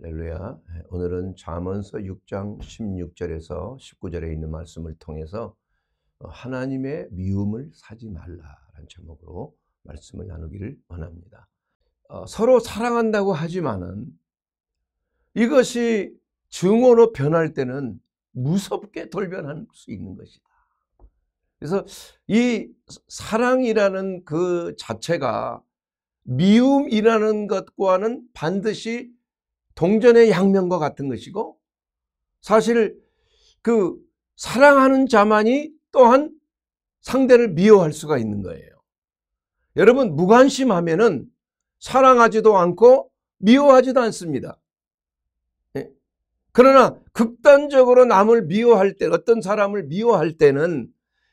할렐루야. 오늘은 잠언서 6장 16절에서 19절에 있는 말씀을 통해서 하나님의 미움을 사지 말라라는 제목으로 말씀을 나누기를 원합니다. 서로 사랑한다고 하지만은 이것이 증오로 변할 때는 무섭게 돌변할 수 있는 것이다. 그래서 이 사랑이라는 그 자체가 미움이라는 것과는 반드시 동전의 양면과 같은 것이고, 사실 그 사랑하는 자만이 또한 상대를 미워할 수가 있는 거예요. 여러분, 무관심하면은 사랑하지도 않고 미워하지도 않습니다. 그러나 극단적으로 남을 미워할 때, 어떤 사람을 미워할 때는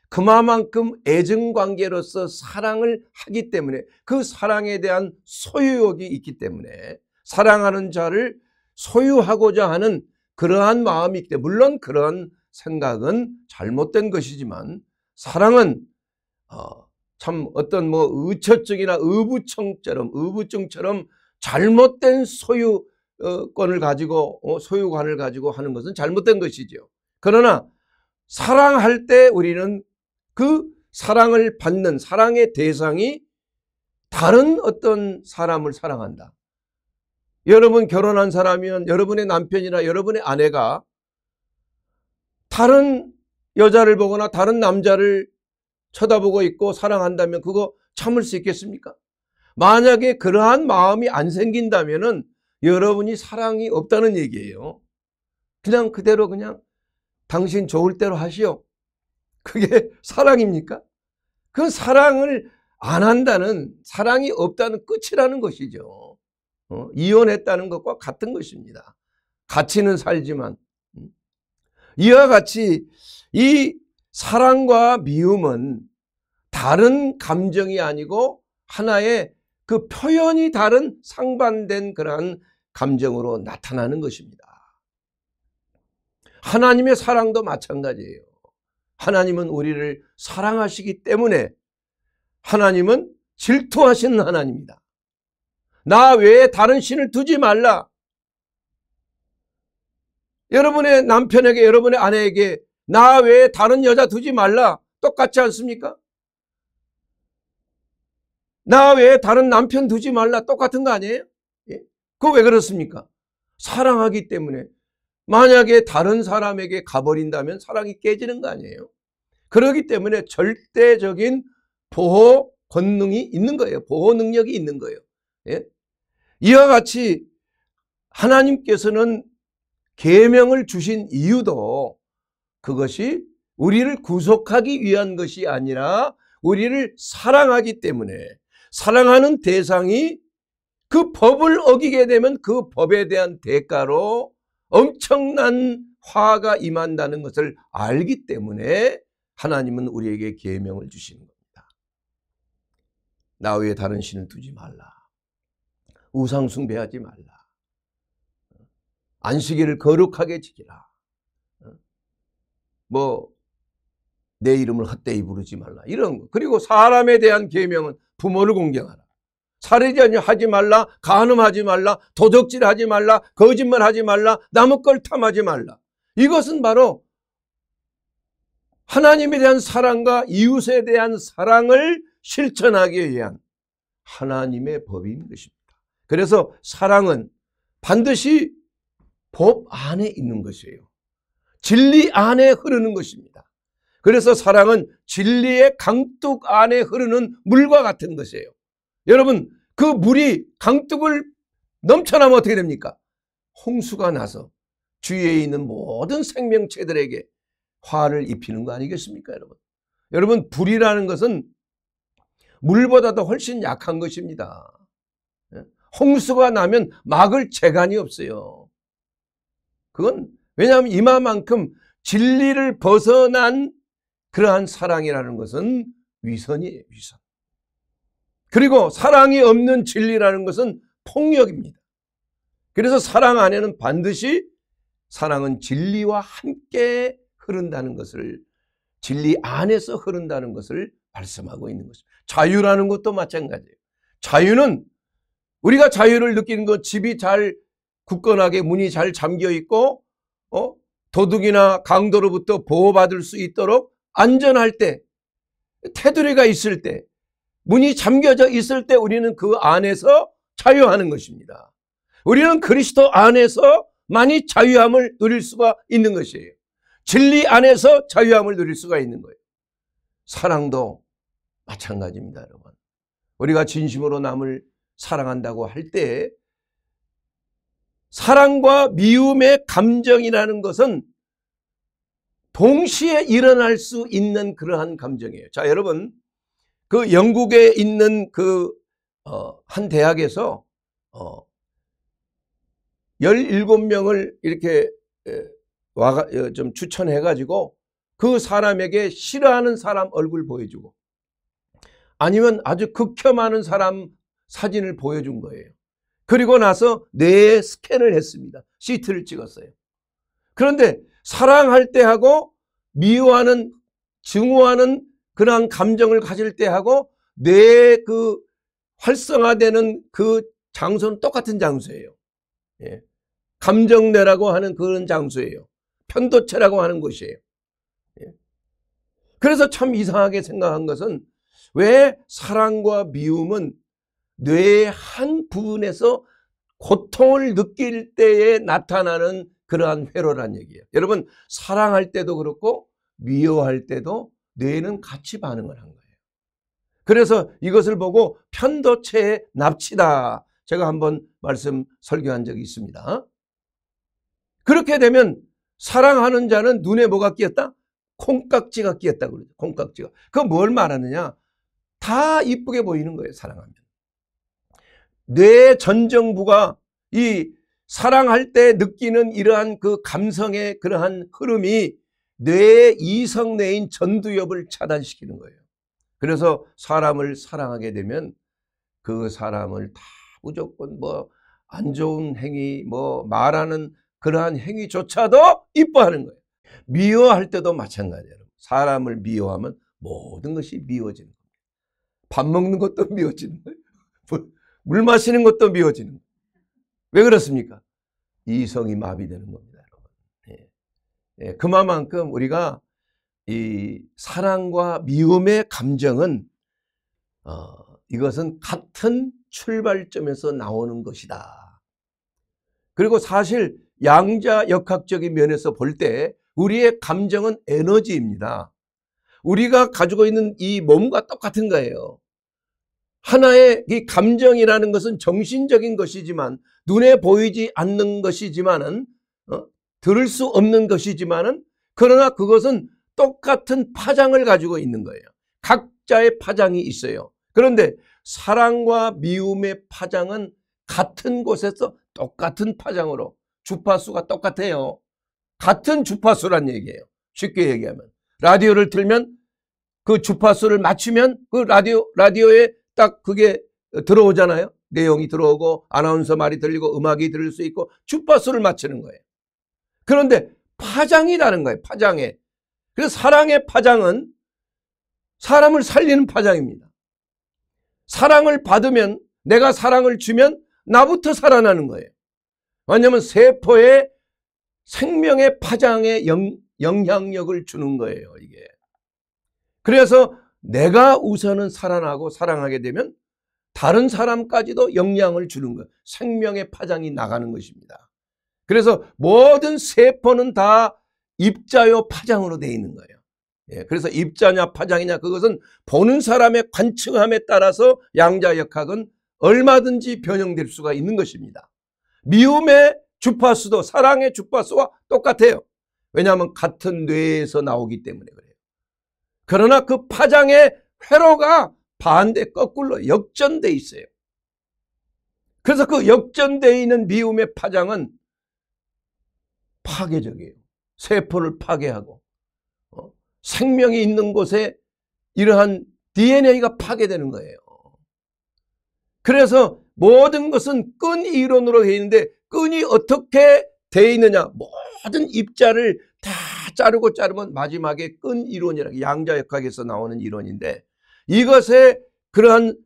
그만큼 애증관계로서 사랑을 하기 때문에, 그 사랑에 대한 소유욕이 있기 때문에 사랑하는 자를 소유하고자 하는 그러한 마음이 있기 때문에, 물론 그런 생각은 잘못된 것이지만, 사랑은 참 어떤 의처증이나 의부증처럼 잘못된 소유권을 가지고, 소유관을 가지고 하는 것은 잘못된 것이죠. 그러나 사랑할 때 우리는 그 사랑을 받는 사랑의 대상이 다른 어떤 사람을 사랑한다. 여러분 결혼한 사람이면 여러분의 남편이나 여러분의 아내가 다른 여자를 보거나 다른 남자를 쳐다보고 있고 사랑한다면 그거 참을 수 있겠습니까? 만약에 그러한 마음이 안 생긴다면은 여러분이 사랑이 없다는 얘기예요. 그냥 그대로 그냥 당신 좋을 대로 하시오. 그게 사랑입니까? 그 사랑을 안 한다는, 사랑이 없다는 끝이라는 것이죠. 이혼했다는 것과 같은 것입니다. 같이는 살지만. 이와 같이 이 사랑과 미움은 다른 감정이 아니고 하나의 그 표현이 다른 상반된 그러한 감정으로 나타나는 것입니다. 하나님의 사랑도 마찬가지예요. 하나님은 우리를 사랑하시기 때문에 하나님은 질투하시는 하나님입니다. 나 외에 다른 신을 두지 말라. 여러분의 남편에게, 여러분의 아내에게 나 외에 다른 여자 두지 말라. 똑같지 않습니까? 나 외에 다른 남편 두지 말라. 똑같은 거 아니에요? 예? 그거 왜 그렇습니까? 사랑하기 때문에. 만약에 다른 사람에게 가버린다면 사랑이 깨지는 거 아니에요? 그렇기 때문에 절대적인 보호 권능이 있는 거예요. 보호 능력이 있는 거예요. 예? 이와 같이 하나님께서는 계명을 주신 이유도 그것이 우리를 구속하기 위한 것이 아니라 우리를 사랑하기 때문에, 사랑하는 대상이 그 법을 어기게 되면 그 법에 대한 대가로 엄청난 화가 임한다는 것을 알기 때문에 하나님은 우리에게 계명을 주시는 겁니다. 나 외에 다른 신을 두지 말라. 우상 숭배하지 말라. 안식일을 거룩하게 지키라. 내 이름을 헛되이 부르지 말라. 이런 거. 그리고 사람에 대한 계명은 부모를 공경하라. 살인하지 하지 말라. 간음하지 말라. 도적질하지 말라. 거짓말하지 말라. 남의 걸 탐하지 말라. 이것은 바로 하나님에 대한 사랑과 이웃에 대한 사랑을 실천하기 위한 하나님의 법인 것입니다. 그래서 사랑은 반드시 법 안에 있는 것이에요. 진리 안에 흐르는 것입니다. 그래서 사랑은 진리의 강둑 안에 흐르는 물과 같은 것이에요. 여러분, 그 물이 강둑을 넘쳐나면 어떻게 됩니까? 홍수가 나서 주위에 있는 모든 생명체들에게 화를 입히는 거 아니겠습니까, 여러분? 여러분, 불이라는 것은 물보다도 훨씬 약한 것입니다. 홍수가 나면 막을 재간이 없어요. 그건 왜냐하면 이마만큼 진리를 벗어난 그러한 사랑이라는 것은 위선이에요, 위선. 그리고 사랑이 없는 진리라는 것은 폭력입니다. 그래서 사랑 안에는 반드시 사랑은 진리와 함께 흐른다는 것을, 진리 안에서 흐른다는 것을 말씀하고 있는 것입니다. 자유라는 것도 마찬가지예요. 자유는, 우리가 자유를 느끼는 건 집이 잘 굳건하게 문이 잘 잠겨 있고 도둑이나 강도로부터 보호받을 수 있도록 안전할 때, 테두리가 있을 때, 문이 잠겨져 있을 때 우리는 그 안에서 자유하는 것입니다. 우리는 그리스도 안에서만이 자유함을 누릴 수가 있는 것이에요. 진리 안에서 자유함을 누릴 수가 있는 거예요. 사랑도 마찬가지입니다, 여러분. 우리가 진심으로 남을 사랑한다고 할 때 사랑과 미움의 감정이라는 것은 동시에 일어날 수 있는 그러한 감정이에요. 자, 여러분, 그 영국에 있는 한 대학에서 17명을 이렇게 좀 추천해가지고 그 사람에게 싫어하는 사람 얼굴 보여주고 아니면 아주 극혐하는 사람 사진을 보여준 거예요. 그리고 나서 뇌에 스캔을 했습니다. CT를 찍었어요. 그런데 사랑할 때 하고 미워하는, 증오하는 그러한 감정을 가질 때 하고 뇌에 활성화되는 그 장소는 똑같은 장소예요. 예. 감정뇌라고 하는 그런 장소예요. 편도체라고 하는 곳이에요. 예. 그래서 참 이상하게 생각한 것은 왜 사랑과 미움은 뇌의 한 부분에서 고통을 느낄 때에 나타나는 그러한 회로란 얘기예요. 여러분, 사랑할 때도 그렇고 미워할 때도 뇌는 같이 반응을 한 거예요. 그래서 이것을 보고 편도체의 납치다, 제가 한번 설교한 적이 있습니다. 그렇게 되면 사랑하는 자는 눈에 뭐가 끼었다? 콩깍지가 끼었다고 그러죠. 콩깍지가. 그건 뭘 말하느냐? 다 이쁘게 보이는 거예요, 사랑하면. 뇌 전정부가 이 사랑할 때 느끼는 이러한 그 감성의 그러한 흐름이 뇌의 이성뇌인 전두엽을 차단시키는 거예요. 그래서 사람을 사랑하게 되면 그 사람을 다 무조건 안 좋은 행위, 말하는 그러한 행위조차도 이뻐하는 거예요. 미워할 때도 마찬가지예요. 사람을 미워하면 모든 것이 미워지는 거예요. 밥 먹는 것도 미워지는 거예요. 물 마시는 것도 미워지는 거예요. 왜 그렇습니까? 이성이 마비되는 겁니다, 여러분. 예. 그만큼 우리가 이 사랑과 미움의 감정은 이것은 같은 출발점에서 나오는 것이다. 그리고 사실 양자역학적인 면에서 볼 때 우리의 감정은 에너지입니다. 우리가 가지고 있는 이 몸과 똑같은 거예요. 하나의 이 감정이라는 것은 정신적인 것이지만, 눈에 보이지 않는 것이지만은, 들을 수 없는 것이지만은, 그러나 그것은 똑같은 파장을 가지고 있는 거예요. 각자의 파장이 있어요. 그런데 사랑과 미움의 파장은 같은 곳에서 똑같은 파장으로, 주파수가 똑같아요. 같은 주파수란 얘기예요. 쉽게 얘기하면 라디오를 틀면 그 주파수를 맞추면 그 라디오에 딱 그게 들어오잖아요. 내용이 들어오고 아나운서 말이 들리고 음악이 들릴 수 있고 주파수를 맞추는 거예요. 그런데 파장이라는 거예요. 파장에. 그래서 사랑의 파장은 사람을 살리는 파장입니다. 사랑을 받으면, 내가 사랑을 주면 나부터 살아나는 거예요. 왜냐하면 세포의 생명의 파장에 영향력을 주는 거예요, 이게. 그래서 내가 우선은 살아나고 사랑하게 되면 다른 사람까지도 영향을 주는 거예요. 생명의 파장이 나가는 것입니다. 그래서 모든 세포는 다 입자요 파장으로 되어 있는 거예요. 예, 그래서 입자냐 파장이냐, 그것은 보는 사람의 관측함에 따라서 양자역학은 얼마든지 변형될 수가 있는 것입니다. 미움의 주파수도 사랑의 주파수와 똑같아요. 왜냐하면 같은 뇌에서 나오기 때문에 그래요. 그러나 그 파장의 회로가 반대 거꾸로 역전되어 있어요. 그래서 그 역전되어 있는 미움의 파장은 파괴적이에요. 세포를 파괴하고 생명이 있는 곳에 이러한 DNA가 파괴되는 거예요. 그래서 모든 것은 끈 이론으로 되어 있는데, 끈이 어떻게 되어 있느냐, 모든 입자를 다 자르면 마지막에 끈 이론이라고, 양자역학에서 나오는 이론인데, 이것의 그러한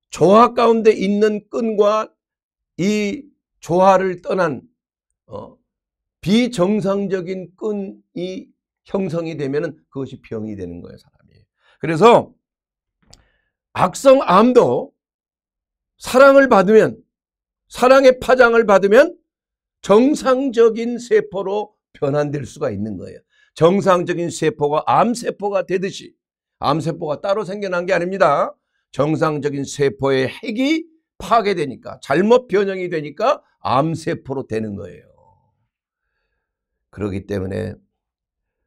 조화 가운데 있는 끈과 이 조화를 떠난 비정상적인 끈이 형성이 되면 그것이 병이 되는 거예요, 사람이. 그래서 악성암도 사랑을 받으면, 사랑의 파장을 받으면 정상적인 세포로 변환될 수가 있는 거예요. 정상적인 세포가 암세포가 되듯이, 암세포가 따로 생겨난 게 아닙니다. 정상적인 세포의 핵이 파괴되니까, 잘못 변형이 되니까 암세포로 되는 거예요. 그렇기 때문에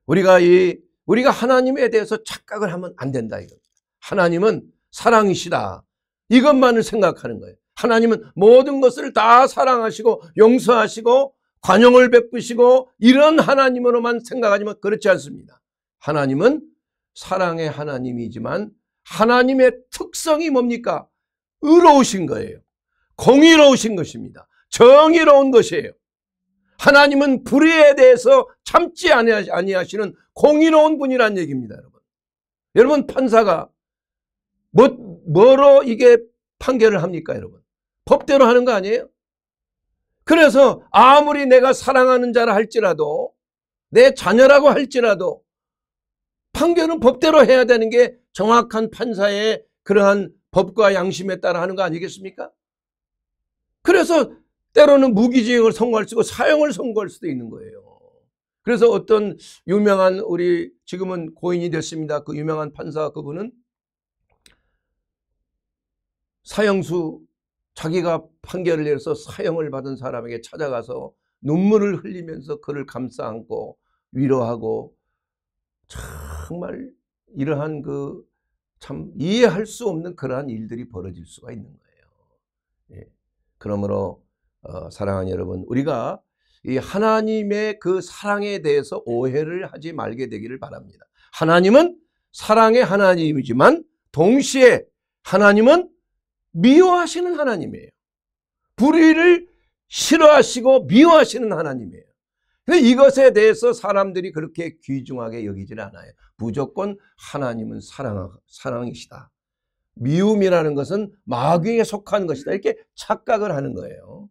우리가 하나님에 대해서 착각을 하면 안 된다, 이거. 하나님은 사랑이시다, 이것만을 생각하는 거예요. 하나님은 모든 것을 다 사랑하시고 용서하시고 관용을 베푸시고 이런 하나님으로만 생각하지만 그렇지 않습니다. 하나님은 사랑의 하나님이지만 하나님의 특성이 뭡니까? 의로우신 거예요. 공의로우신 것입니다. 정의로운 것이에요. 하나님은 불의에 대해서 참지 아니하시는 공의로운 분이란 얘기입니다, 여러분. 여러분, 판사가 뭐로 이게 판결을 합니까, 여러분? 법대로 하는 거 아니에요? 그래서 아무리 내가 사랑하는 자라 할지라도, 내 자녀라고 할지라도 판결은 법대로 해야 되는 게 정확한 판사의 그러한 법과 양심에 따라 하는 거 아니겠습니까? 그래서 때로는 무기징역을 선고할 수도 있고 사형을 선고할 수도 있는 거예요. 그래서 어떤 유명한, 우리 지금은 고인이 됐습니다, 그 유명한 판사, 그분은 사형수, 자기가 판결을 내려서 사형을 받은 사람에게 찾아가서 눈물을 흘리면서 그를 감싸 안고 위로하고, 정말 이러한 참 이해할 수 없는 그러한 일들이 벌어질 수가 있는 거예요. 예. 그러므로 사랑하는 여러분, 우리가 이 하나님의 그 사랑에 대해서 오해를 하지 말게 되기를 바랍니다. 하나님은 사랑의 하나님이지만 동시에 하나님은 미워하시는 하나님이에요. 불의를 싫어하시고 미워하시는 하나님이에요. 근데 이것에 대해서 사람들이 그렇게 귀중하게 여기질 않아요. 무조건 하나님은 사랑이시다, 미움이라는 것은 마귀에 속한 것이다, 이렇게 착각을 하는 거예요.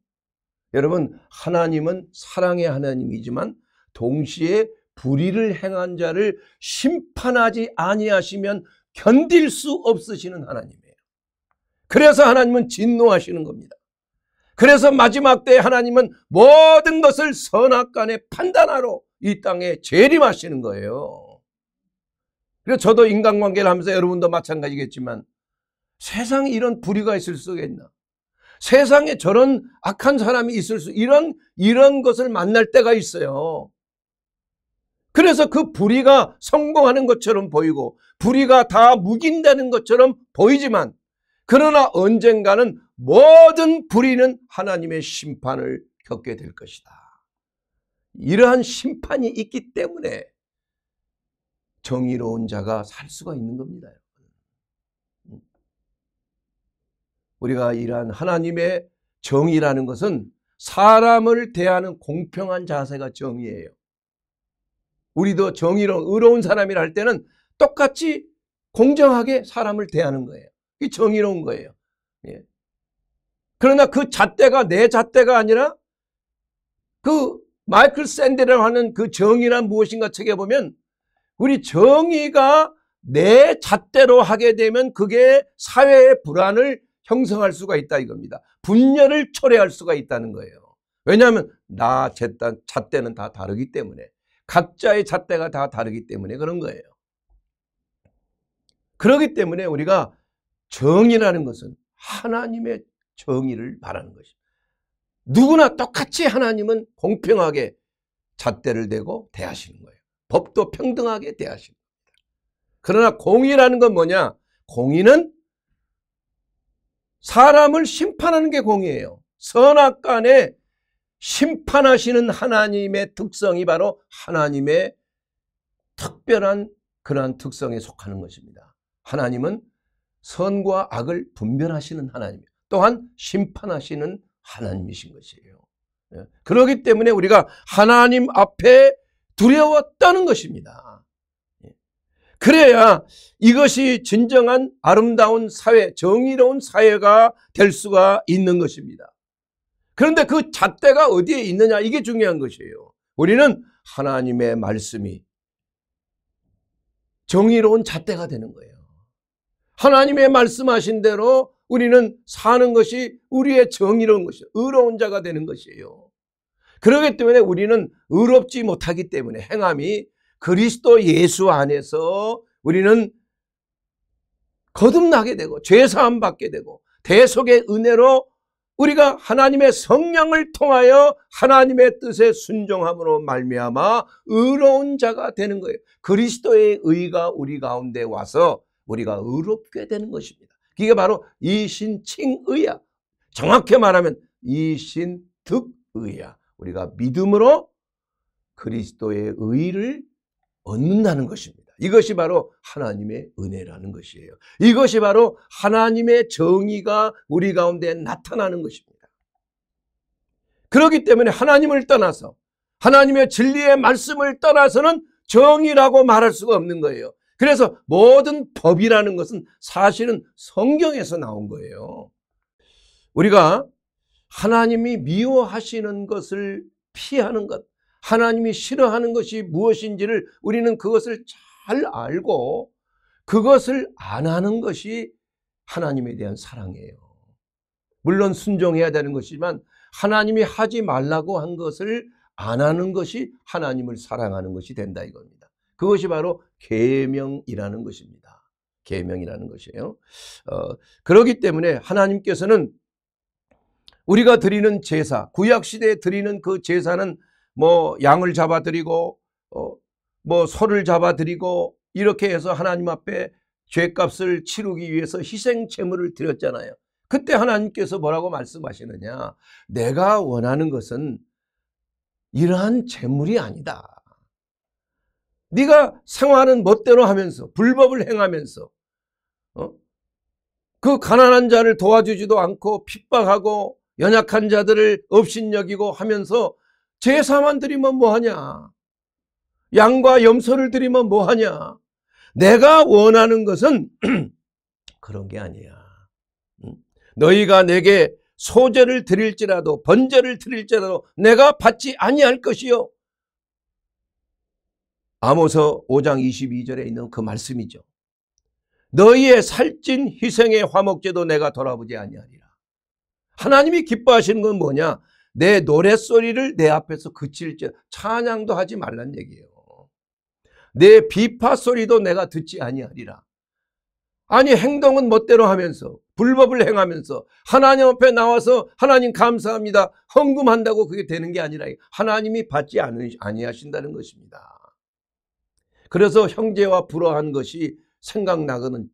여러분, 하나님은 사랑의 하나님이지만 동시에 불의를 행한 자를 심판하지 아니하시면 견딜 수 없으시는 하나님이에요. 그래서 하나님은 진노하시는 겁니다. 그래서 마지막 때에 하나님은 모든 것을 선악간에 판단하러 이 땅에 재림하시는 거예요. 그래서 저도 인간관계를 하면서, 여러분도 마찬가지겠지만, 세상에 이런 불의가 있을 수가 있나? 세상에 저런 악한 사람이 있을 수, 이런 것을 만날 때가 있어요. 그래서 그 불의가 성공하는 것처럼 보이고 불의가 다 묵인되는 것처럼 보이지만, 그러나 언젠가는 모든 불의는 하나님의 심판을 겪게 될 것이다. 이러한 심판이 있기 때문에 정의로운 자가 살 수가 있는 겁니다. 우리가 이러한 하나님의 정의라는 것은 사람을 대하는 공평한 자세가 정의예요. 우리도 의로운 사람이라 할 때는 똑같이 공정하게 사람을 대하는 거예요. 이게 정의로운 거예요. 예. 그러나 그 잣대가 내 잣대가 아니라 그 마이클 샌델이라고 하는 그 정의란 무엇인가 책에 보면, 우리 정의가 내 잣대로 하게 되면 그게 사회의 불안을 형성할 수가 있다, 이겁니다. 분열을 초래할 수가 있다는 거예요. 왜냐하면 잣대는 다 다르기 때문에, 각자의 잣대가 다 다르기 때문에 그런 거예요. 그렇기 때문에 우리가 정의라는 것은 하나님의 정의를 말하는 것입니다. 누구나 똑같이 하나님은 공평하게 잣대를 대고 대하시는 거예요. 법도 평등하게 대하시는 겁니다. 그러나 공의라는 건 뭐냐? 공의는 사람을 심판하는 게 공의예요. 선악간에 심판하시는 하나님의 특성이 바로 하나님의 특별한 그러한 특성에 속하는 것입니다. 하나님은 선과 악을 분별하시는 하나님이에요. 또한 심판하시는 하나님이신 것이에요. 그렇기 때문에 우리가 하나님 앞에 두려워 떠는 것입니다. 그래야 이것이 진정한 아름다운 사회, 정의로운 사회가 될 수가 있는 것입니다. 그런데 그 잣대가 어디에 있느냐, 이게 중요한 것이에요. 우리는 하나님의 말씀이 정의로운 잣대가 되는 거예요. 하나님의 말씀하신 대로 우리는 사는 것이 우리의 정의로운 것이에요. 의로운 자가 되는 것이에요. 그렇기 때문에 우리는 의롭지 못하기 때문에 행함이 그리스도 예수 안에서 우리는 거듭나게 되고 죄사함 받게 되고 대속의 은혜로 우리가 하나님의 성령을 통하여 하나님의 뜻에 순종함으로 말미암아 의로운 자가 되는 거예요. 그리스도의 의가 우리 가운데 와서 우리가 의롭게 되는 것입니다. 이게 바로 이신칭의야. 정확히 말하면 이신득의야. 우리가 믿음으로 그리스도의 의를 얻는다는 것입니다. 이것이 바로 하나님의 은혜라는 것이에요. 이것이 바로 하나님의 정의가 우리 가운데 나타나는 것입니다. 그렇기 때문에 하나님을 떠나서 하나님의 진리의 말씀을 떠나서는 정의라고 말할 수가 없는 거예요. 그래서 모든 법이라는 것은 사실은 성경에서 나온 거예요. 우리가 하나님이 미워하시는 것을 피하는 것, 하나님이 싫어하는 것이 무엇인지를 우리는 그것을 잘 알고 그것을 안 하는 것이 하나님에 대한 사랑이에요. 물론 순종해야 되는 것이지만 하나님이 하지 말라고 한 것을 안 하는 것이 하나님을 사랑하는 것이 된다 이겁니다. 그것이 바로 계명이라는 것입니다. 계명이라는 것이에요. 그렇기 때문에 하나님께서는 우리가 드리는 제사, 구약시대에 드리는 그 제사는 뭐 양을 잡아드리고 뭐 소를 잡아드리고 이렇게 해서 하나님 앞에 죄값을 치르기 위해서 희생 제물을 드렸잖아요. 그때 하나님께서 뭐라고 말씀하시느냐, 내가 원하는 것은 이러한 제물이 아니다. 네가 생활은 멋대로 하면서 불법을 행하면서 그 가난한 자를 도와주지도 않고 핍박하고 연약한 자들을 업신여기고 하면서 제사만 드리면 뭐하냐, 양과 염소를 드리면 뭐하냐. 내가 원하는 것은 그런 게 아니야. 너희가 내게 소제를 드릴지라도 번제를 드릴지라도 내가 받지 아니할 것이요. 아모스 5장 22절에 있는 그 말씀이죠. 너희의 살찐 희생의 화목제도 내가 돌아보지 아니하리라. 하나님이 기뻐하시는 건 뭐냐, 내 노랫소리를 내 앞에서 그칠지 찬양도 하지 말란 얘기예요. 내 비파 소리도 내가 듣지 아니하리라. 아니 행동은 멋대로 하면서 불법을 행하면서 하나님 앞에 나와서 하나님 감사합니다 헌금한다고 그게 되는 게 아니라 하나님이 받지 아니하신다는 것입니다. 그래서 형제와 불화한 것이 생각나거든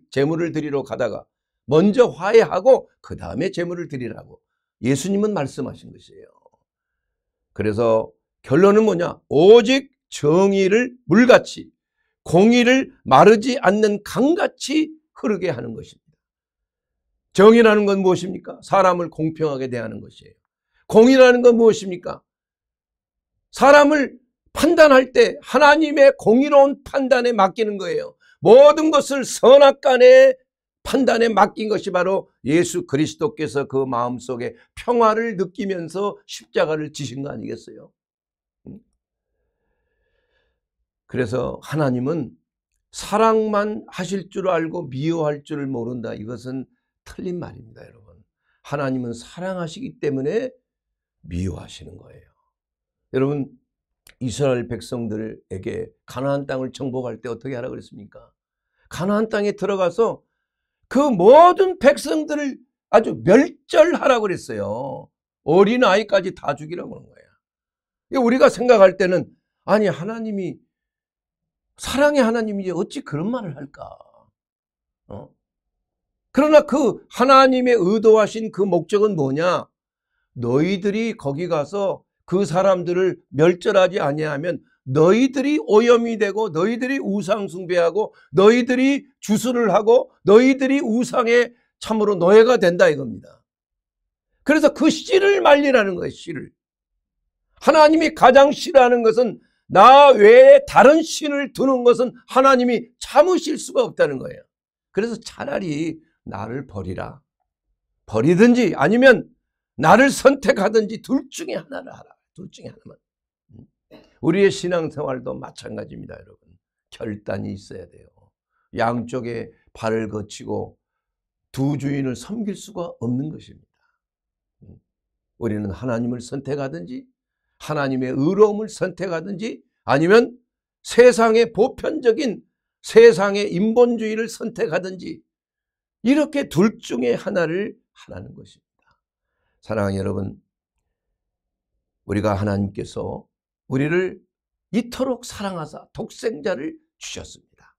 제물을 드리러 가다가 먼저 화해하고 그 다음에 제물을 드리라고 예수님은 말씀하신 것이에요. 그래서 결론은 뭐냐, 오직 정의를 물같이 공의를 마르지 않는 강같이 흐르게 하는 것입니다. 정의라는 건 무엇입니까? 사람을 공평하게 대하는 것이에요. 공의라는 건 무엇입니까? 사람을 판단할 때 하나님의 공의로운 판단에 맡기는 거예요. 모든 것을 선악간의 판단에 맡긴 것이 바로 예수 그리스도께서 그 마음속에 평화를 느끼면서 십자가를 지신 거 아니겠어요? 그래서 하나님은 사랑만 하실 줄 알고 미워할 줄을 모른다. 이것은 틀린 말입니다, 여러분. 하나님은 사랑하시기 때문에 미워하시는 거예요. 여러분, 이스라엘 백성들에게 가나안 땅을 정복할 때 어떻게 하라고 그랬습니까? 가나안 땅에 들어가서 그 모든 백성들을 아주 멸절하라고 그랬어요. 어린아이까지 다 죽이라고 하는 거예요. 우리가 생각할 때는 아니 하나님이 사랑의 하나님이 어찌 그런 말을 할까? 그러나 그 하나님의 의도하신 그 목적은 뭐냐? 너희들이 거기 가서 그 사람들을 멸절하지 아니하면 너희들이 오염이 되고 너희들이 우상 숭배하고 너희들이 주술을 하고 너희들이 우상에 참으로 노예가 된다 이겁니다. 그래서 그 씨를 말리라는 거예요. 씨를. 하나님이 가장 싫어하는 것은 나 외에 다른 신을 두는 것은 하나님이 참으실 수가 없다는 거예요. 그래서 차라리 나를 버리라. 버리든지 아니면 나를 선택하든지 둘 중에 하나를 하라. 둘 중에 하나만. 우리의 신앙생활도 마찬가지입니다, 여러분. 결단이 있어야 돼요. 양쪽에 발을 거치고 두 주인을 섬길 수가 없는 것입니다. 우리는 하나님을 선택하든지 하나님의 의로움을 선택하든지 아니면 세상의 보편적인 세상의 인본주의를 선택하든지 이렇게 둘 중에 하나를 하라는 것입니다. 사랑하는 여러분, 우리가 하나님께서 우리를 이토록 사랑하사 독생자를 주셨습니다.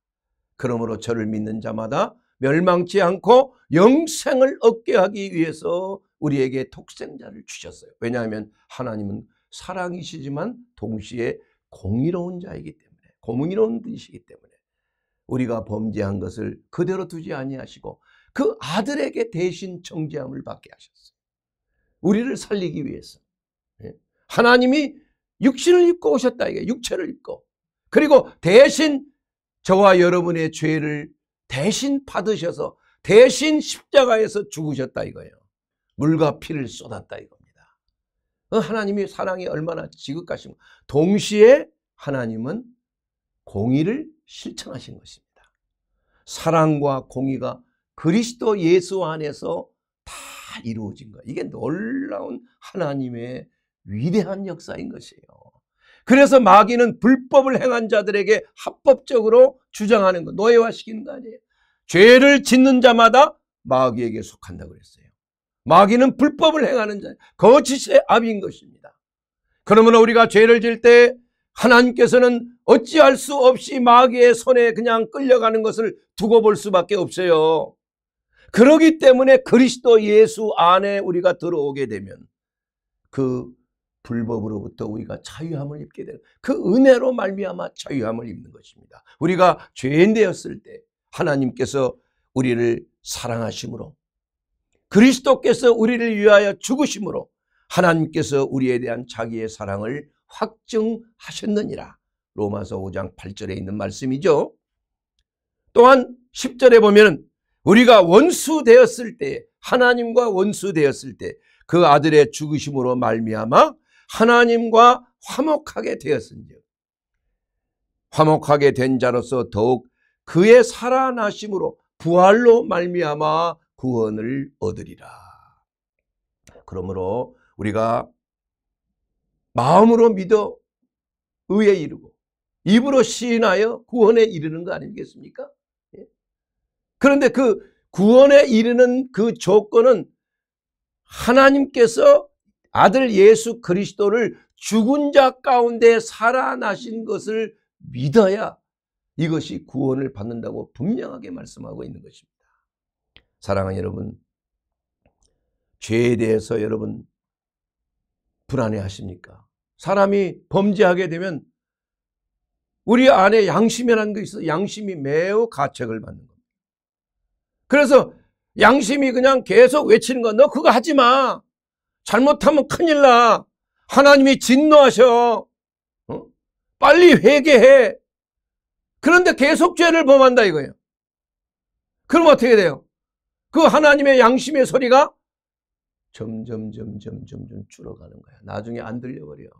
그러므로 저를 믿는 자마다 멸망치 않고 영생을 얻게 하기 위해서 우리에게 독생자를 주셨어요. 왜냐하면 하나님은 사랑이시지만 동시에 공의로운 자이기 때문에, 공의로운 분이시기 때문에 우리가 범죄한 것을 그대로 두지 아니하시고 그 아들에게 대신 정죄함을 받게 하셨어요. 우리를 살리기 위해서. 하나님이 육신을 입고 오셨다, 이게 육체를 입고. 그리고 대신 저와 여러분의 죄를 대신 받으셔서 대신 십자가에서 죽으셨다 이거예요. 물과 피를 쏟았다 이겁니다. 하나님의 사랑이 얼마나 지극하신가. 동시에 하나님은 공의를 실천하신 것입니다. 사랑과 공의가 그리스도 예수 안에서 다 이루어진 거예요. 이게 놀라운 하나님의 위대한 역사인 것이에요. 그래서 마귀는 불법을 행한 자들에게 합법적으로 주장하는 거, 노예화시키는 거 아니에요. 죄를 짓는 자마다 마귀에게 속한다고 그랬어요. 마귀는 불법을 행하는 자, 거짓의 압인 것입니다. 그러므로 우리가 죄를 지을 때 하나님께서는 어찌할 수 없이 마귀의 손에 그냥 끌려가는 것을 두고 볼 수밖에 없어요. 그렇기 때문에 그리스도 예수 안에 우리가 들어오게 되면 그 불법으로부터 우리가 자유함을 입게 되는, 그 은혜로 말미암아 자유함을 입는 것입니다. 우리가 죄인 되었을 때 하나님께서 우리를 사랑하심으로, 그리스도께서 우리를 위하여 죽으심으로 하나님께서 우리에 대한 자기의 사랑을 확증하셨느니라. 로마서 5장 8절에 있는 말씀이죠. 또한 10절에 보면 우리가 원수 되었을 때, 하나님과 원수 되었을 때 그 아들의 죽으심으로 말미암아 하나님과 화목하게 되었은즉 화목하게 된 자로서 더욱 그의 살아나심으로 부활로 말미암아 구원을 얻으리라. 그러므로 우리가 마음으로 믿어 의에 이르고 입으로 시인하여 구원에 이르는 거 아니겠습니까? 그런데 그 구원에 이르는 그 조건은 하나님께서 아들 예수 그리스도를 죽은 자 가운데 살아나신 것을 믿어야 이것이 구원을 받는다고 분명하게 말씀하고 있는 것입니다. 사랑하는 여러분, 죄에 대해서 여러분 불안해 하십니까? 사람이 범죄하게 되면 우리 안에 양심이라는 게 있어. 양심이 매우 가책을 받는 겁니다. 그래서 양심이 그냥 계속 외치는 거, 너 그거 하지 마. 잘못하면 큰일 나. 하나님이 진노하셔. 빨리 회개해. 그런데 계속 죄를 범한다 이거예요. 그럼 어떻게 돼요? 그 하나님의 양심의 소리가 점점 줄어가는 거야. 나중에 안 들려버려.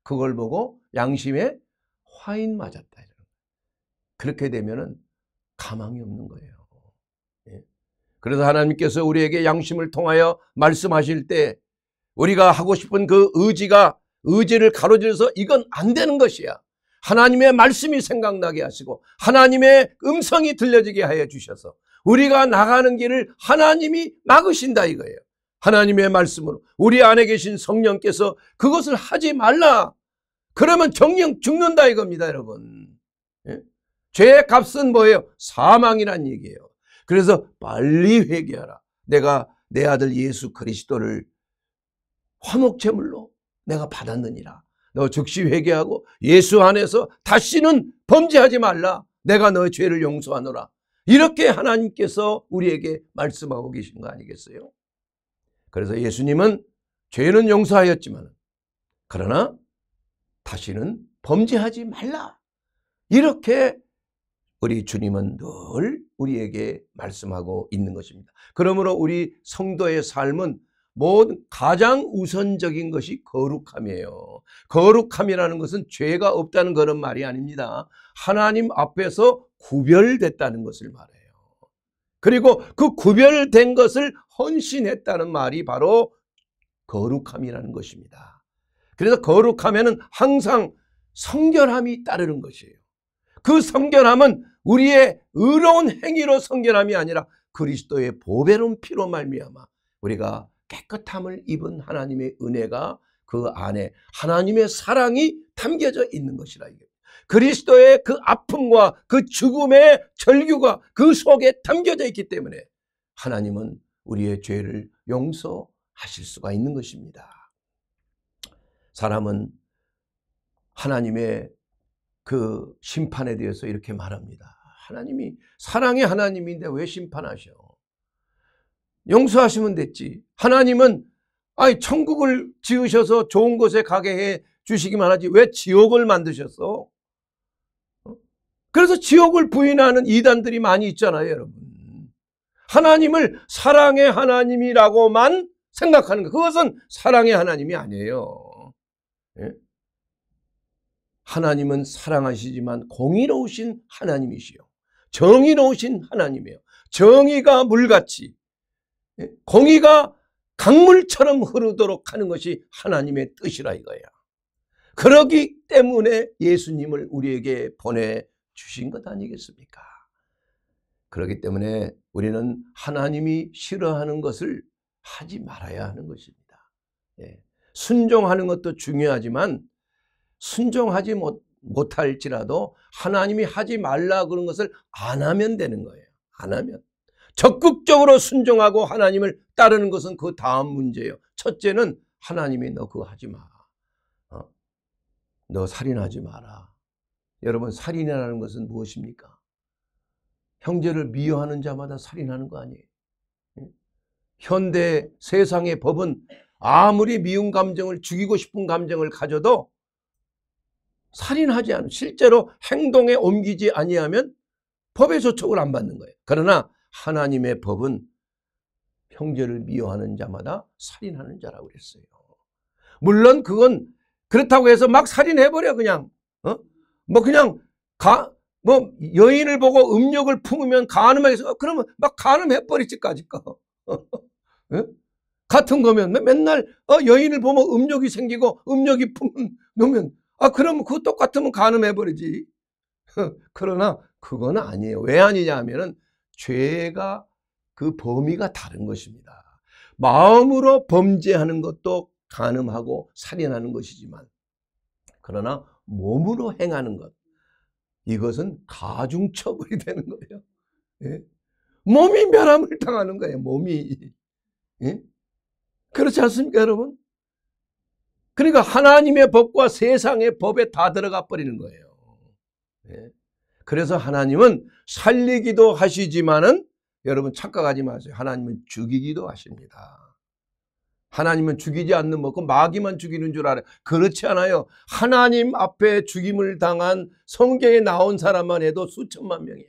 그걸 보고 양심에 화인 맞았다. 그렇게 되면은 가망이 없는 거예요. 그래서 하나님께서 우리에게 양심을 통하여 말씀하실 때 우리가 하고 싶은 그 의지를 가로질러서 이건 안 되는 것이야. 하나님의 말씀이 생각나게 하시고 하나님의 음성이 들려지게 하여 주셔서 우리가 나가는 길을 하나님이 막으신다 이거예요. 하나님의 말씀으로 우리 안에 계신 성령께서 그것을 하지 말라. 그러면 정령 죽는다 이겁니다, 여러분. 죄의 값은 뭐예요? 사망이란 얘기예요. 그래서 빨리 회개하라. 내가 내 아들 예수 그리스도를 화목제물로 내가 받았느니라. 너 즉시 회개하고 예수 안에서 다시는 범죄하지 말라. 내가 너의 죄를 용서하노라. 이렇게 하나님께서 우리에게 말씀하고 계신 거 아니겠어요? 그래서 예수님은 죄는 용서하였지만 그러나 다시는 범죄하지 말라. 이렇게 우리 주님은 늘 우리에게 말씀하고 있는 것입니다. 그러므로 우리 성도의 삶은 가장 우선적인 것이 거룩함이에요. 거룩함이라는 것은 죄가 없다는 그런 말이 아닙니다. 하나님 앞에서 구별됐다는 것을 말해요. 그리고 그 구별된 것을 헌신했다는 말이 바로 거룩함이라는 것입니다. 그래서 거룩하면은 항상 성결함이 따르는 것이에요. 그 성결함은 우리의 의로운 행위로 성결함이 아니라 그리스도의 보배로운 피로 말미암아 우리가 깨끗함을 입은 하나님의 은혜가 그 안에 하나님의 사랑이 담겨져 있는 것이라. 그리스도의 그 아픔과 그 죽음의 절규가 그 속에 담겨져 있기 때문에 하나님은 우리의 죄를 용서하실 수가 있는 것입니다. 사람은 하나님의 그 심판에 대해서 이렇게 말합니다. 하나님이 사랑의 하나님인데 왜 심판하셔? 용서하시면 됐지. 하나님은 천국을 지으셔서 좋은 곳에 가게 해 주시기만 하지 왜 지옥을 만드셨어? 그래서 지옥을 부인하는 이단들이 많이 있잖아요, 여러분. 하나님을 사랑의 하나님이라고만 생각하는 것, 그것은 사랑의 하나님이 아니에요. 하나님은 사랑하시지만 공의로우신 하나님이시요, 정의로우신 하나님이에요. 정의가 물같이, 공의가 강물처럼 흐르도록 하는 것이 하나님의 뜻이라 이거야. 그러기 때문에 예수님을 우리에게 보내주신 것 아니겠습니까? 그렇기 때문에 우리는 하나님이 싫어하는 것을 하지 말아야 하는 것입니다. 순종하는 것도 중요하지만 순종하지 못할지라도 하나님이 하지 말라 그런 것을 안 하면 되는 거예요. 안 하면. 적극적으로 순종하고 하나님을 따르는 것은 그 다음 문제예요. 첫째는 하나님이 너 그거 하지 마. 너 살인하지 마라. 여러분, 살인이라는 것은 무엇입니까? 형제를 미워하는 자마다 살인하는 거 아니에요. 현대 세상의 법은 아무리 미운 감정을, 죽이고 싶은 감정을 가져도 살인하지 않은, 실제로 행동에 옮기지 아니하면 법의 조촉을 안 받는 거예요. 그러나 하나님의 법은 형제를 미워하는 자마다 살인하는 자라고 그랬어요. 물론 그건 그렇다고 해서 막 살인해버려. 그냥 그냥 여인을 보고 음욕을 품으면 간음해서 그러면 막 간음해버리지까지 거. 같은 거면 맨날 여인을 보면 음욕이 생기고 음욕이 품으면 그러면 그거 똑같으면 간음해버리지. 그러나 그건 아니에요. 왜 아니냐 하면은 죄가 그 범위가 다른 것입니다. 마음으로 범죄하는 것도 간음하고 살인하는 것이지만, 그러나 몸으로 행하는 것, 이것은 가중처벌이 되는 거예요. 몸이 멸함을 당하는 거예요. 몸이. 그렇지 않습니까, 여러분? 그러니까 하나님의 법과 세상의 법에 다 들어가 버리는 거예요. 그래서 하나님은 살리기도 하시지만은, 여러분 착각하지 마세요. 하나님은 죽이기도 하십니다. 하나님은 죽이지 않는 뭐 그 마귀만 죽이는 줄 알아요. 그렇지 않아요. 하나님 앞에 죽임을 당한 성경에 나온 사람만 해도 수천만 명이야.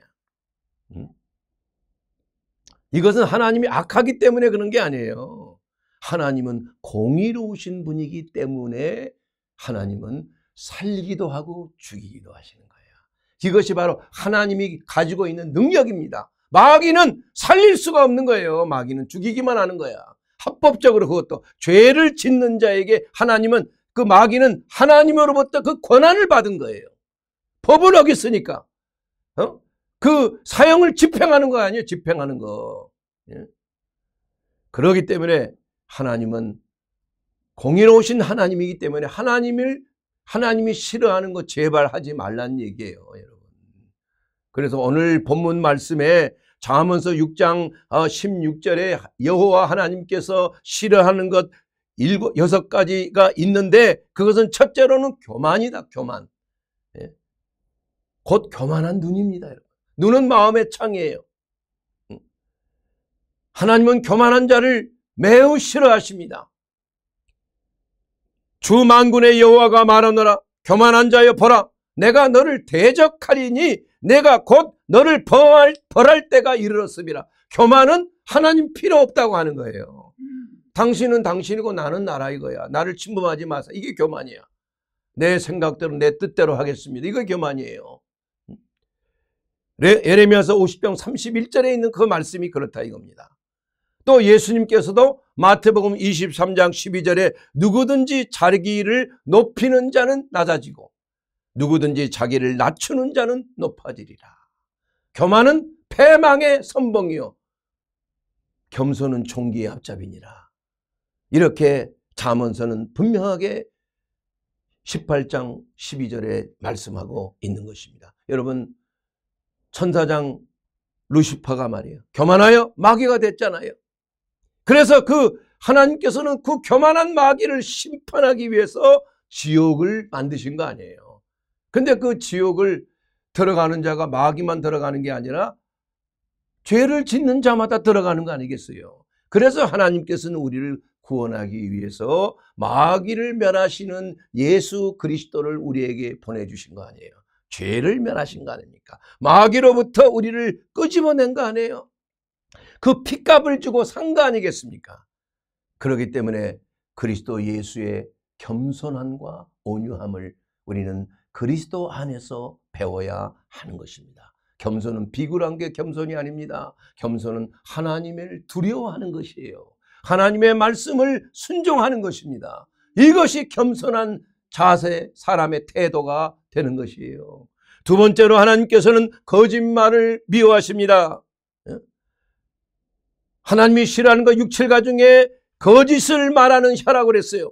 이것은 하나님이 악하기 때문에 그런 게 아니에요. 하나님은 공의로우신 분이기 때문에 하나님은 살리기도 하고 죽이기도 하시는 거예요. 이것이 바로 하나님이 가지고 있는 능력입니다. 마귀는 살릴 수가 없는 거예요. 마귀는 죽이기만 하는 거야. 합법적으로. 그것도 죄를 짓는 자에게 하나님은, 그 마귀는 하나님으로부터 그 권한을 받은 거예요. 법을 어겼으니까 그 사형을 집행하는 거 아니에요. 집행하는 거. 그렇기 때문에 하나님은 공의로우신 하나님이기 때문에 하나님이 싫어하는 거 제발 하지 말란 얘기예요, 여러분. 그래서 오늘 본문 말씀에 잠언서 6장 16절에 여호와 하나님께서 싫어하는 것 6가지가 있는데, 그것은 첫째로는 교만이다. 교만. 곧 교만한 눈입니다, 여러분. 눈은 마음의 창이에요. 하나님은 교만한 자를 매우 싫어하십니다. 주 만군의 여호와가 말하노라. 교만한 자여 보라, 내가 너를 대적하리니 내가 곧 너를 벌할 때가 이르렀음이라. 교만은 하나님 필요 없다고 하는 거예요. 당신은 당신이고 나는 나라 이거야. 나를 침범하지 마세요. 이게 교만이야. 내 생각대로 내 뜻대로 하겠습니다. 이거 교만이에요. 예레미야서 50장 31절에 있는 그 말씀이 그렇다 이겁니다. 또 예수님께서도 마태복음 23장 12절에 누구든지 자기를 높이는 자는 낮아지고 누구든지 자기를 낮추는 자는 높아지리라. 교만은 패망의 선봉이요 겸손은 총기의 앞잡이니라. 이렇게 잠언서는 분명하게 18장 12절에 말씀하고 있는 것입니다. 여러분, 천사장 루시퍼가 말이에요, 교만하여 마귀가 됐잖아요. 그래서 하나님께서는 그 교만한 마귀를 심판하기 위해서 지옥을 만드신 거 아니에요. 근데 그 지옥을 들어가는 자가 마귀만 들어가는 게 아니라 죄를 짓는 자마다 들어가는 거 아니겠어요? 그래서 하나님께서는 우리를 구원하기 위해서 마귀를 멸하시는 예수 그리스도를 우리에게 보내주신 거 아니에요. 죄를 멸하신 거 아닙니까? 마귀로부터 우리를 끄집어낸 거 아니에요. 그 핏값을 주고 산 거 아니겠습니까? 그렇기 때문에 그리스도 예수의 겸손함과 온유함을 우리는 그리스도 안에서 배워야 하는 것입니다. 겸손은 비굴한 게 겸손이 아닙니다. 겸손은 하나님을 두려워하는 것이에요. 하나님의 말씀을 순종하는 것입니다. 이것이 겸손한 자세, 사람의 태도가 되는 것이에요. 두 번째로 하나님께서는 거짓말을 미워하십니다. 하나님이 싫어하는 거 6, 7가 중에 거짓을 말하는 혀라고 그랬어요.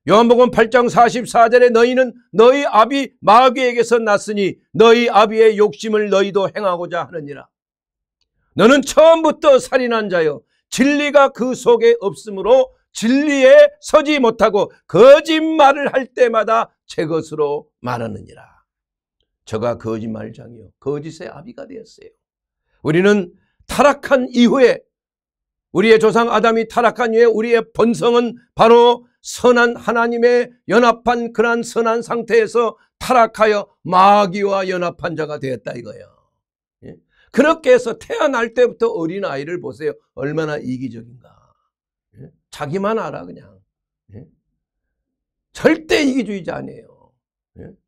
요한복음 8장 44절에 너희는 너희 아비 마귀에게서 났으니 너희 아비의 욕심을 너희도 행하고자 하느니라. 너는 처음부터 살인한 자여 진리가 그 속에 없으므로 진리에 서지 못하고 거짓말을 할 때마다 제 것으로 말하느니라. 저가 거짓말장이요 거짓의 아비가 되었어요. 우리는 타락한 이후에, 우리의 조상 아담이 타락한 이후에 우리의 본성은 바로 선한 하나님의 연합한 그러한 선한 상태에서 타락하여 마귀와 연합한 자가 되었다 이거예요. 그렇게 해서 태어날 때부터 어린아이를 보세요. 얼마나 이기적인가. 자기만 알아 그냥. 절대 이기주의자 아니에요.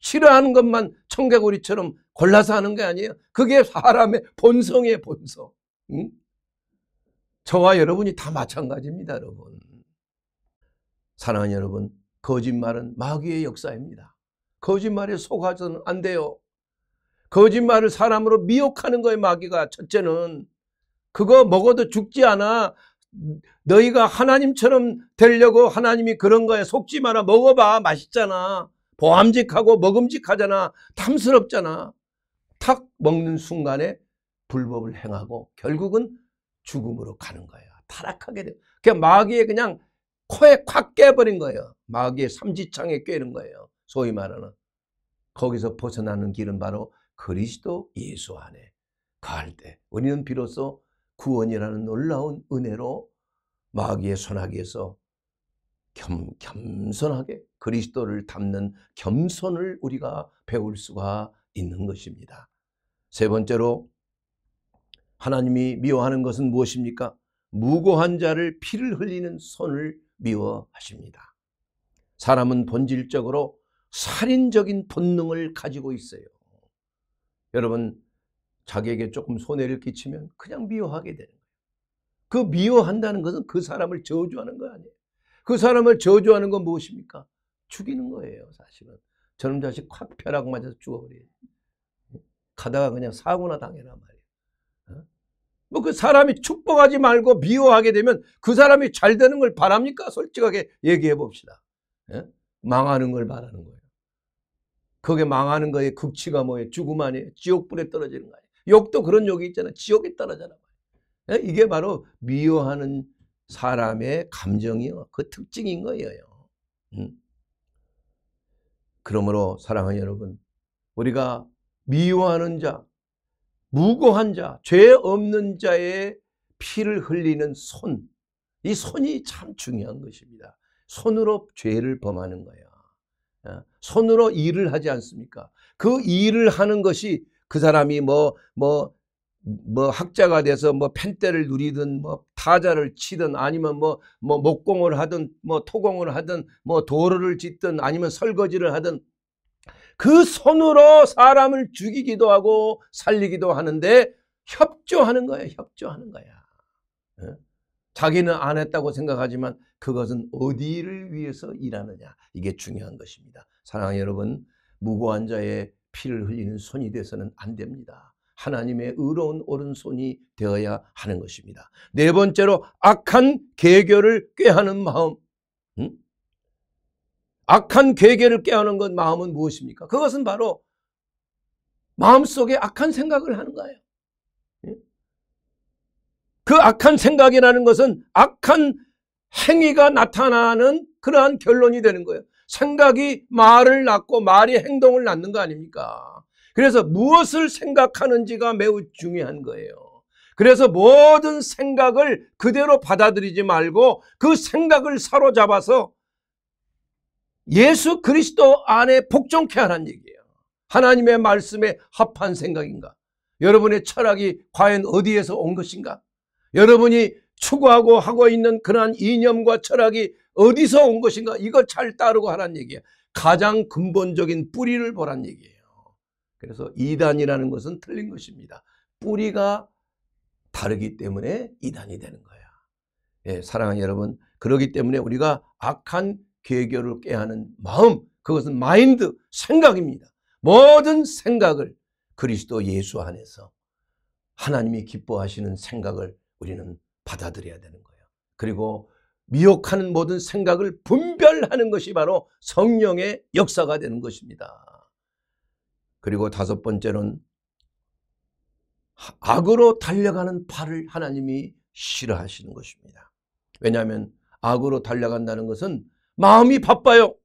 싫어하는 것만 청개구리처럼 골라서 하는 게 아니에요. 그게 사람의 본성이에요, 본성. 저와 여러분이 다 마찬가지입니다, 여러분. 사랑하는 여러분, 거짓말은 마귀의 역사입니다. 거짓말에 속아서는 안 돼요. 거짓말을 사람으로 미혹하는 거예요, 마귀가. 첫째는 그거 먹어도 죽지 않아. 너희가 하나님처럼 되려고 하나님이 그런 거에 속지 마라. 먹어봐, 맛있잖아. 보암직하고 먹음직하잖아. 탐스럽잖아. 탁 먹는 순간에 불법을 행하고 결국은 죽음으로 가는 거예요. 타락하게 돼요. 그냥 마귀에 그냥 코에 콱 깨버린 거예요. 마귀의 삼지창에 꿰는 거예요. 소위 말하는. 거기서 벗어나는 길은 바로 그리스도 예수 안에 가할 때 우리는 비로소 구원이라는 놀라운 은혜로 마귀의 손아귀에서 겸손하게 그리스도를 닮는 겸손을 우리가 배울 수가 있는 것입니다. 세 번째로 하나님이 미워하는 것은 무엇입니까? 무고한 자를 피를 흘리는 손을 미워하십니다. 사람은 본질적으로 살인적인 본능을 가지고 있어요. 여러분, 자기에게 조금 손해를 끼치면 그냥 미워하게 되는 거예요. 그 미워한다는 것은 그 사람을 저주하는 거 아니에요. 그 사람을 저주하는 건 무엇입니까? 죽이는 거예요, 사실은. 저놈 자식 확 벼락 맞아서 죽어버려요. 가다가 그냥 사고나 당해란 말이에요. 뭐 그 사람이 축복하지 말고 미워하게 되면 그 사람이 잘 되는 걸 바랍니까? 솔직하게 얘기해 봅시다. 망하는 걸 바라는 거예요. 그게 망하는 거의 극치가 뭐예요? 죽음 아니에요? 지옥불에 떨어지는 거 아니에요? 욕도 그런 욕이 있잖아요. 지옥에 떨어져라. 이게 바로 미워하는 사람의 감정이요, 그 특징인 거예요. 그러므로 사랑하는 여러분, 우리가 미워하는 자, 무고한 자, 죄 없는 자의 피를 흘리는 손, 이 손이 참 중요한 것입니다. 손으로 죄를 범하는 거예요. 손으로 일을 하지 않습니까? 그 일을 하는 것이 그 사람이 뭐 학자가 돼서 뭐 펜대를 누리든 뭐 타자를 치든 아니면 뭐 목공을 하든 뭐 토공을 하든 뭐 도로를 짓든 아니면 설거지를 하든 그 손으로 사람을 죽이기도 하고 살리기도 하는데 협조하는 거야. 협조하는 거야. 자기는 안 했다고 생각하지만 그것은 어디를 위해서 일하느냐. 이게 중요한 것입니다. 사랑하는 여러분, 무고한 자의 피를 흘리는 손이 돼서는 안 됩니다. 하나님의 의로운 오른손이 되어야 하는 것입니다. 네 번째로 악한 계교를 꾀하는 마음. 악한 계계를 꾀하는 것 마음은 무엇입니까? 그것은 바로 마음속에 악한 생각을 하는 거예요. 그 악한 생각이라는 것은 악한 행위가 나타나는 그러한 결론이 되는 거예요. 생각이 말을 낳고 말이 행동을 낳는 거 아닙니까? 그래서 무엇을 생각하는지가 매우 중요한 거예요. 그래서 모든 생각을 그대로 받아들이지 말고 그 생각을 사로잡아서 예수 그리스도 안에 복종케 하라는 얘기예요. 하나님의 말씀에 합한 생각인가? 여러분의 철학이 과연 어디에서 온 것인가? 여러분이 추구하고 하고 있는 그러한 이념과 철학이 어디서 온 것인가? 이걸 잘 따르고 하라는 얘기예요. 가장 근본적인 뿌리를 보라는 얘기예요. 그래서 이단이라는 것은 틀린 것입니다. 뿌리가 다르기 때문에 이단이 되는 거야. 예, 사랑하는 여러분, 그렇기 때문에 우리가 악한 계교를 꾀하는 마음, 그것은 마인드, 생각입니다. 모든 생각을 그리스도 예수 안에서 하나님이 기뻐하시는 생각을 우리는 받아들여야 되는 거예요. 그리고 미혹하는 모든 생각을 분별하는 것이 바로 성령의 역사가 되는 것입니다. 그리고 다섯 번째는 악으로 달려가는 팔을 하나님이 싫어하시는 것입니다. 왜냐하면 악으로 달려간다는 것은 마음이 바빠요.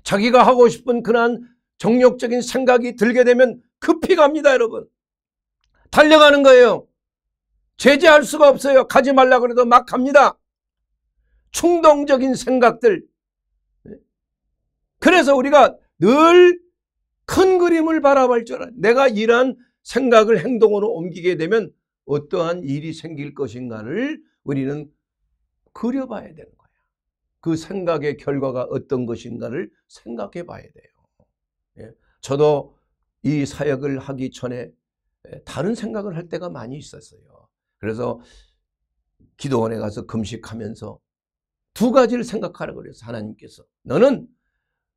자기가 하고 싶은 그러한 정욕적인 생각이 들게 되면 급히 갑니다, 여러분. 달려가는 거예요. 제재할 수가 없어요. 가지 말라고 해도 막 갑니다. 충동적인 생각들. 그래서 우리가 늘 큰 그림을 바라볼 줄 알아요. 내가 이러한 생각을 행동으로 옮기게 되면 어떠한 일이 생길 것인가를 우리는 그려봐야 되는 거예요. 그 생각의 결과가 어떤 것인가를 생각해 봐야 돼요. 저도 이 사역을 하기 전에 다른 생각을 할 때가 많이 있었어요. 그래서 기도원에 가서 금식하면서 두 가지를 생각하라고 그래서 하나님께서 너는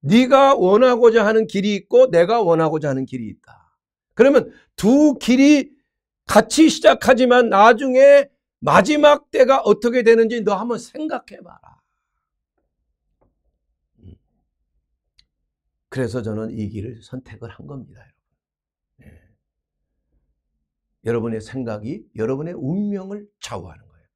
네가 원하고자 하는 길이 있고 내가 원하고자 하는 길이 있다. 그러면 두 길이 같이 시작하지만 나중에 마지막 때가 어떻게 되는지 너 한번 생각해 봐라. 그래서 저는 이 길을 선택을 한 겁니다. 여러분. 여러분의 생각이 여러분의 운명을 좌우하는 거예요.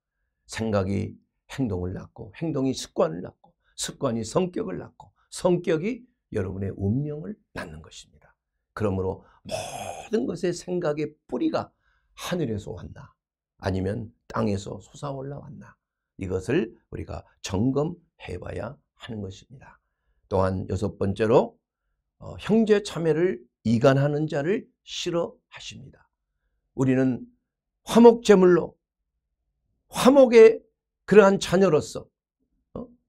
생각이 행동을 낳고 행동이 습관을 낳고 습관이 성격을 낳고 성격이 여러분의 운명을 낳는 것입니다. 그러므로 모든 것의 생각의 뿌리가 하늘에서 왔나 아니면 땅에서 솟아올라 왔나 이것을 우리가 점검해 봐야 하는 것입니다. 또한 여섯 번째로 형제 자매를 이간하는 자를 싫어하십니다. 우리는 화목제물로 화목의 그러한 자녀로서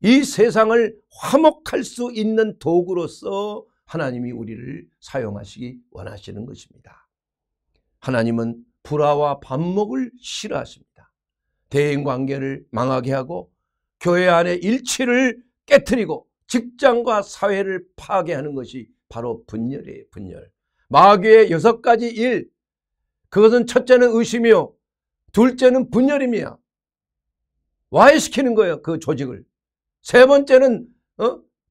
이 세상을 화목할 수 있는 도구로서 하나님이 우리를 사용하시기 원하시는 것입니다. 하나님은 불화와 반목을 싫어하십니다. 대인관계를 망하게 하고 교회 안의 일치를 깨트리고 직장과 사회를 파괴하는 것이 바로 분열이에요. 분열. 마귀의 6가지 일, 그것은 첫째는 의심이요, 둘째는 분열임이야. 와해시키는 거예요. 그 조직을. 세 번째는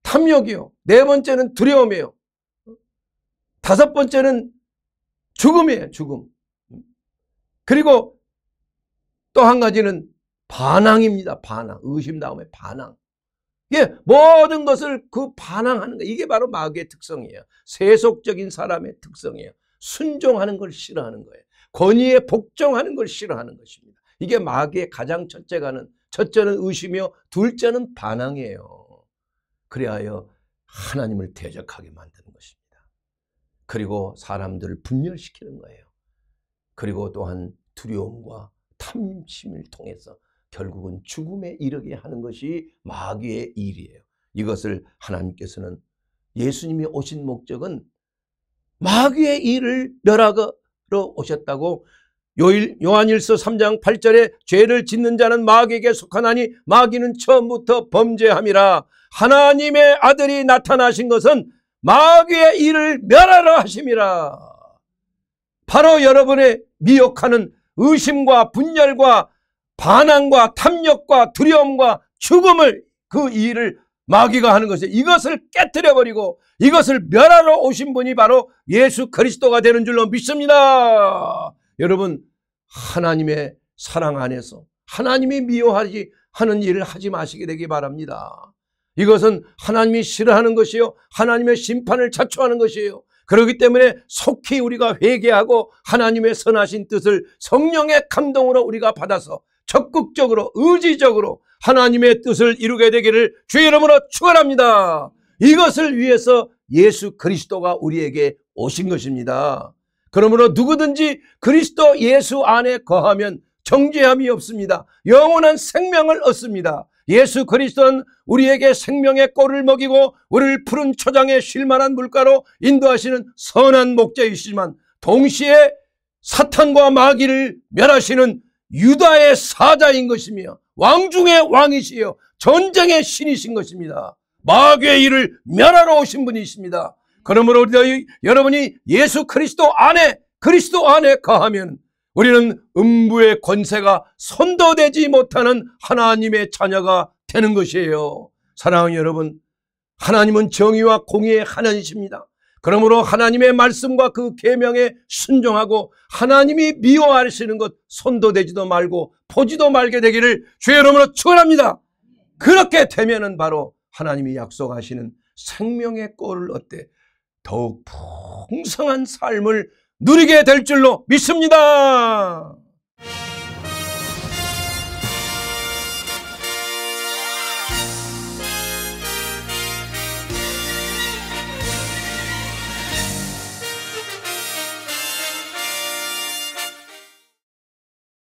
탐욕이요. 네 번째는 두려움이에요. 다섯 번째는 죽음이에요. 죽음. 그리고 또 한 가지는 반항입니다. 반항. 의심 다음에 반항. 예, 모든 것을 그 반항하는 거. 이게 바로 마귀의 특성이에요. 세속적인 사람의 특성이에요. 순종하는 걸 싫어하는 거예요. 권위에 복종하는 걸 싫어하는 것입니다. 이게 마귀의 가장 첫째는 의심이요, 둘째는 반항이에요. 그리하여 하나님을 대적하게 만드는 것입니다. 그리고 사람들을 분열시키는 거예요. 그리고 또한 두려움과 탐심을 통해서 결국은 죽음에 이르게 하는 것이 마귀의 일이에요. 이것을 하나님께서는, 예수님이 오신 목적은 마귀의 일을 멸하러 오셨다고 요한일서 3장 8절에 죄를 짓는 자는 마귀에게 속하나니 마귀는 처음부터 범죄함이라. 하나님의 아들이 나타나신 것은 마귀의 일을 멸하러 하심이라. 바로 여러분의 미혹하는 의심과 분열과 반항과 탐욕과 두려움과 죽음을, 그 일을 마귀가 하는 것이에요. 이것을 깨트려버리고 이것을 멸하러 오신 분이 바로 예수 그리스도가 되는 줄로 믿습니다. 여러분, 하나님의 사랑 안에서 하나님이 미워하지 하는 일을 하지 마시게 되기 바랍니다. 이것은 하나님이 싫어하는 것이요, 하나님의 심판을 자초하는 것이에요. 그렇기 때문에 속히 우리가 회개하고 하나님의 선하신 뜻을 성령의 감동으로 우리가 받아서 적극적으로 의지적으로 하나님의 뜻을 이루게 되기를 주의 이름으로 축원합니다. 이것을 위해서 예수 그리스도가 우리에게 오신 것입니다. 그러므로 누구든지 그리스도 예수 안에 거하면 정죄함이 없습니다. 영원한 생명을 얻습니다. 예수 그리스도는 우리에게 생명의 꼴을 먹이고 우리를 푸른 초장에 쉴 만한 물가로 인도하시는 선한 목자이시지만 동시에 사탄과 마귀를 멸하시는 유다의 사자인 것이며 왕 중의 왕이시여 전쟁의 신이신 것입니다. 마귀의 일을 멸하러 오신 분이십니다. 그러므로 여러분이 예수 그리스도 안에 거하면 우리는 음부의 권세가 선도되지 못하는 하나님의 자녀가 되는 것이에요. 사랑하는 여러분, 하나님은 정의와 공의의 하나님이십니다. 그러므로 하나님의 말씀과 그 계명에 순종하고 하나님이 미워하시는 것 선도되지도 말고 보지도 말게 되기를 주의 이름으로 축원합니다. 그렇게 되면은 바로 하나님이 약속하시는 생명의 꼴을 얻되 더욱 풍성한 삶을 누리게 될 줄로 믿습니다.